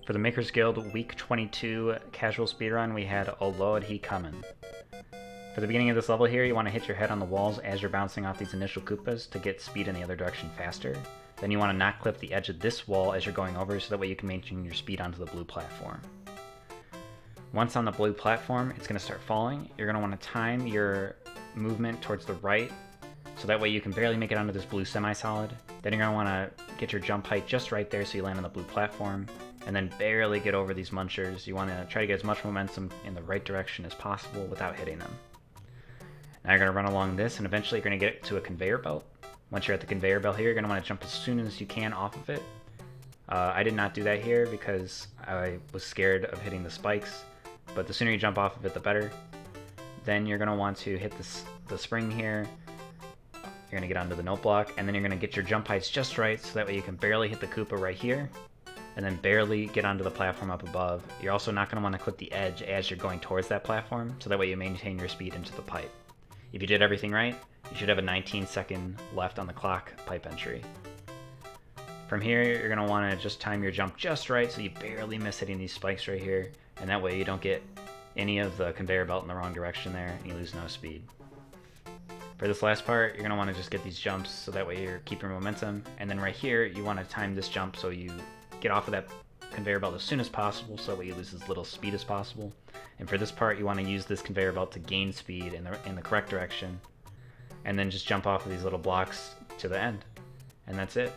For the Makers Guild Week 22 Casual Speedrun, we had A Lord He Comin'. For the beginning of this level here, you want to hit your head on the walls as you're bouncing off these initial Koopas to get speed in the other direction faster. Then you want to not clip the edge of this wall as you're going over so that way you can maintain your speed onto the blue platform. Once on the blue platform, it's going to start falling. You're going to want to time your movement towards the right so that way you can barely make it onto this blue semi-solid. Then you're going to want to get your jump height just right there so you land on the blue platform, and then barely get over these munchers. You want to try to get as much momentum in the right direction as possible without hitting them. Now you're going to run along this, and eventually you're going to get to a conveyor belt. Once you're at the conveyor belt here, you're going to want to jump as soon as you can off of it. I did not do that here because I was scared of hitting the spikes, but the sooner you jump off of it, the better. Then you're going to want to hit the spring here. You're going to get onto the note block, and then you're going to get your jump heights just right so that way you can barely hit the Koopa right here, and then barely get onto the platform up above. You're also not going to want to clip the edge as you're going towards that platform, so that way you maintain your speed into the pipe. If you did everything right, you should have a 19-second left on the clock pipe entry. From here, you're going to want to just time your jump just right so you barely miss hitting these spikes right here, and that way you don't get any of the conveyor belt in the wrong direction there, and you lose no speed. For this last part, you're going to want to just get these jumps so that way you're keeping momentum, and then right here, you want to time this jump so you get off of that conveyor belt as soon as possible so that way you lose as little speed as possible. And for this part, you want to use this conveyor belt to gain speed in the correct direction, and then just jump off of these little blocks to the end. And that's it.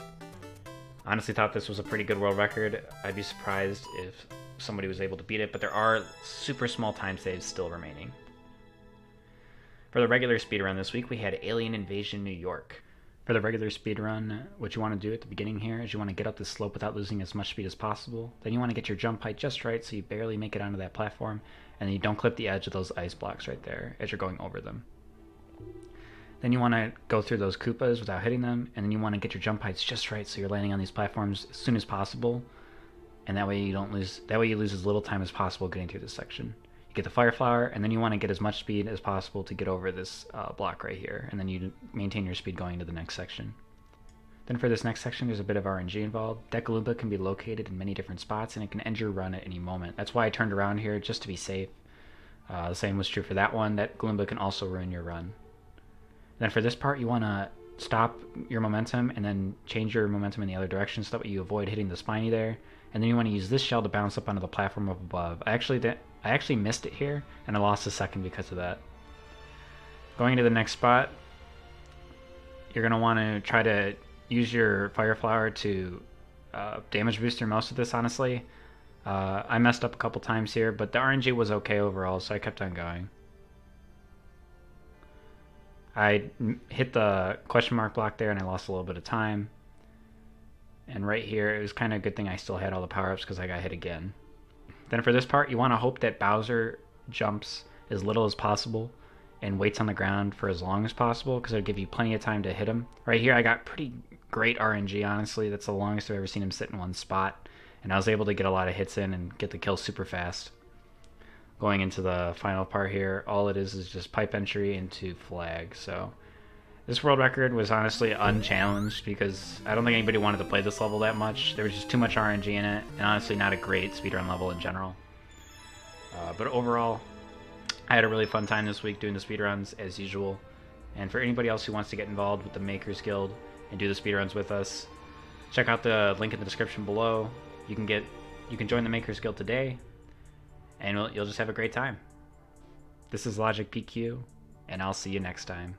Honestly thought this was a pretty good world record. I'd be surprised if somebody was able to beat it, but there are super small time saves still remaining. For the regular speedrun this week, we had Alien Invasion New York. For the regular speedrun, what you want to do at the beginning here is you want to get up this slope without losing as much speed as possible. Then you want to get your jump height just right so you barely make it onto that platform, and then you don't clip the edge of those ice blocks right there as you're going over them. Then you want to go through those Koopas without hitting them, and then you want to get your jump heights just right so you're landing on these platforms as soon as possible, and that way you lose as little time as possible getting through this section. Get the fire flower, and then you want to get as much speed as possible to get over this block right here, and then you maintain your speed going to the next section. Then for this next section, there's a bit of RNG involved. That Galumba can be located in many different spots, and it can end your run at any moment. That's why I turned around here, just to be safe. The same was true for that one. That Galumba can also ruin your run. Then for this part, you want to stop your momentum, and then change your momentum in the other direction so that way you avoid hitting the spiny there. And then you want to use this shell to bounce up onto the platform up above. I actually missed it here, and I lost a second because of that. Going to the next spot, you're going to want to try to use your fire flower to damage boost through most of this, honestly. I messed up a couple times here, but the RNG was okay overall, so I kept on going. I hit the question mark block there, and I lost a little bit of time. And right here, it was kind of a good thing I still had all the power-ups because I got hit again. Then for this part, you want to hope that Bowser jumps as little as possible and waits on the ground for as long as possible because it'll give you plenty of time to hit him. Right here, I got pretty great RNG, honestly. That's the longest I've ever seen him sit in one spot. And I was able to get a lot of hits in and get the kill super fast. Going into the final part here, all it is just pipe entry into flag. So this world record was honestly unchallenged because I don't think anybody wanted to play this level that much. There was just too much RNG in it, and honestly not a great speedrun level in general. But overall, I had a really fun time this week doing the speedruns as usual. And for anybody else who wants to get involved with the Makers Guild and do the speedruns with us, check out the link in the description below. You can join the Makers Guild today, and you'll just have a great time. This is LogicPQ, and I'll see you next time.